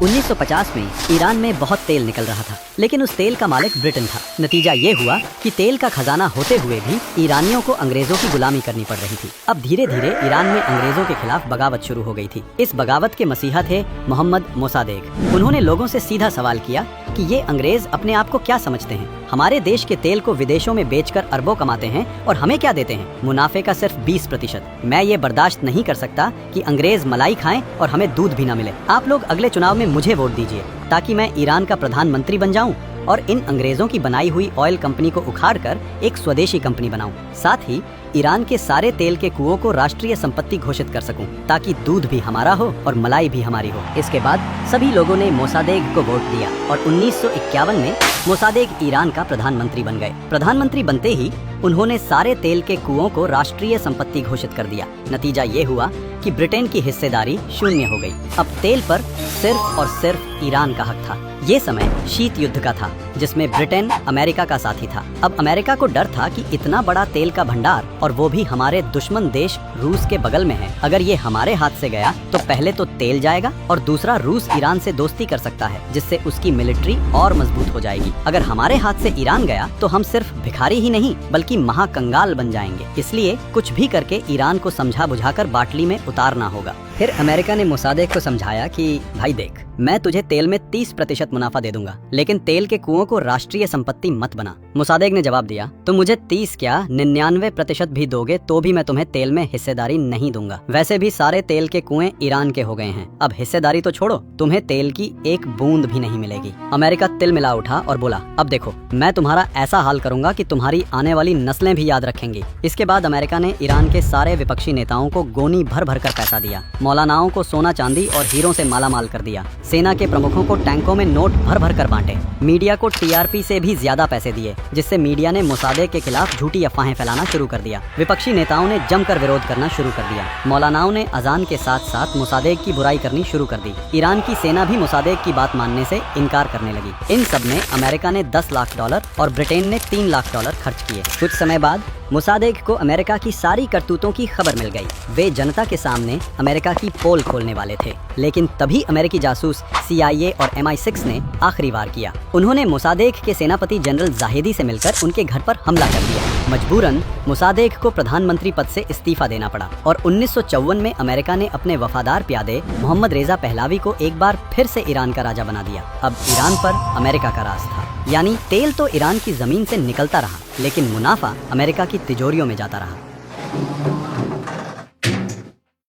1950 में ईरान में बहुत तेल निकल रहा था, लेकिन उस तेल का मालिक ब्रिटेन था। नतीजा ये हुआ कि तेल का खजाना होते हुए भी ईरानियों को अंग्रेजों की गुलामी करनी पड़ रही थी। अब धीरे धीरे ईरान में अंग्रेजों के खिलाफ बगावत शुरू हो गई थी। इस बगावत के मसीहा थे मोहम्मद मोसादेक। उन्होंने लोगों से सीधा सवाल किया कि ये अंग्रेज अपने आप को क्या समझते हैं? हमारे देश के तेल को विदेशों में बेचकर अरबों कमाते हैं और हमें क्या देते हैं? मुनाफे का सिर्फ 20%। मैं ये बर्दाश्त नहीं कर सकता कि अंग्रेज मलाई खाएं और हमें दूध भी न मिले। आप लोग अगले चुनाव में मुझे वोट दीजिए ताकि मैं ईरान का प्रधानमंत्री बन जाऊं और इन अंग्रेजों की बनाई हुई ऑयल कंपनी को उखाड़कर एक स्वदेशी कंपनी बनाऊं। साथ ही ईरान के सारे तेल के कुओं को राष्ट्रीय संपत्ति घोषित कर सकूं ताकि दूध भी हमारा हो और मलाई भी हमारी हो। इसके बाद सभी लोगों ने मोसादेक को वोट दिया और 1951 में मोसादेक ईरान का प्रधानमंत्री बन गए। प्रधानमंत्री बनते ही उन्होंने सारे तेल के कुओं को राष्ट्रीय संपत्ति घोषित कर दिया। नतीजा ये हुआ कि ब्रिटेन की हिस्सेदारी शून्य हो गई। अब तेल पर सिर्फ और सिर्फ ईरान का हक था। ये समय शीत युद्ध का था, जिसमें ब्रिटेन अमेरिका का साथी था। अब अमेरिका को डर था कि इतना बड़ा तेल का भंडार, और वो भी हमारे दुश्मन देश रूस के बगल में है, अगर ये हमारे हाथ से गया तो पहले तो तेल जाएगा और दूसरा रूस ईरान से दोस्ती कर सकता है, जिससे उसकी मिलिट्री और मजबूत हो जाएगी। अगर हमारे हाथ से ईरान गया तो हम सिर्फ भिखारी ही नहीं बल्कि महाकंगाल बन जाएंगे। इसलिए कुछ भी करके ईरान को समझा बुझाकर बाटली में उतारना होगा। फिर अमेरिका ने मोसादेक को समझाया कि भाई देख, मैं तुझे तेल में 30% मुनाफा दे दूंगा, लेकिन तेल के कुओं को राष्ट्रीय संपत्ति मत बना। मोसादेक ने जवाब दिया, तुम मुझे 30 क्या 99% भी दोगे तो भी मैं तुम्हें तेल में हिस्सेदारी नहीं दूंगा। वैसे भी सारे तेल के कुएं ईरान के हो गए हैं, अब हिस्सेदारी तो छोड़ो, तुम्हें तेल की एक बूंद भी नहीं मिलेगी। अमेरिका तिल मिला उठा और बोला, अब देखो, मैं तुम्हारा ऐसा हाल करूंगा कि तुम्हारी आने वाली नस्लें भी याद रखेंगी। इसके बाद अमेरिका ने ईरान के सारे विपक्षी नेताओं को गोनी भर भर कर पैसा दिया, मौलानाओं को सोना चांदी और हीरों से मालामाल कर दिया, सेना के प्रमुखों को टैंकों में नोट भर भर कर बांटे, मीडिया को टीआरपी से भी ज्यादा पैसे दिए, जिससे मीडिया ने मोसादेक के खिलाफ झूठी अफवाहें फैलाना शुरू कर दिया। विपक्षी नेताओं ने जमकर विरोध करना शुरू कर दिया। मौलानाओं ने अजान के साथ साथ मोसादेक की बुराई करनी शुरू कर दी। ईरान की सेना भी मोसादेक की बात मानने से इनकार करने लगी। इन सब में अमेरिका ने $10 लाख और ब्रिटेन ने $3 लाख खर्च किए। कुछ समय बाद मोसादेक को अमेरिका की सारी करतूतों की खबर मिल गई। वे जनता के सामने अमेरिका की पोल खोलने वाले थे, लेकिन तभी अमेरिकी जासूस CIA और MI6 ने आखिरी वार किया। उन्होंने मोसादेक के सेनापति जनरल जाहिदी से मिलकर उनके घर पर हमला कर दिया। मजबूरन मोसादेक को प्रधानमंत्री पद से इस्तीफा देना पड़ा और 1954 में अमेरिका ने अपने वफादार प्यादे मोहम्मद रेजा पहलवी को एक बार फिर से ईरान का राजा बना दिया। अब ईरान पर अमेरिका का राज था, यानी तेल तो ईरान की जमीन से निकलता रहा, लेकिन मुनाफा अमेरिका की तिजोरियों में जाता रहा।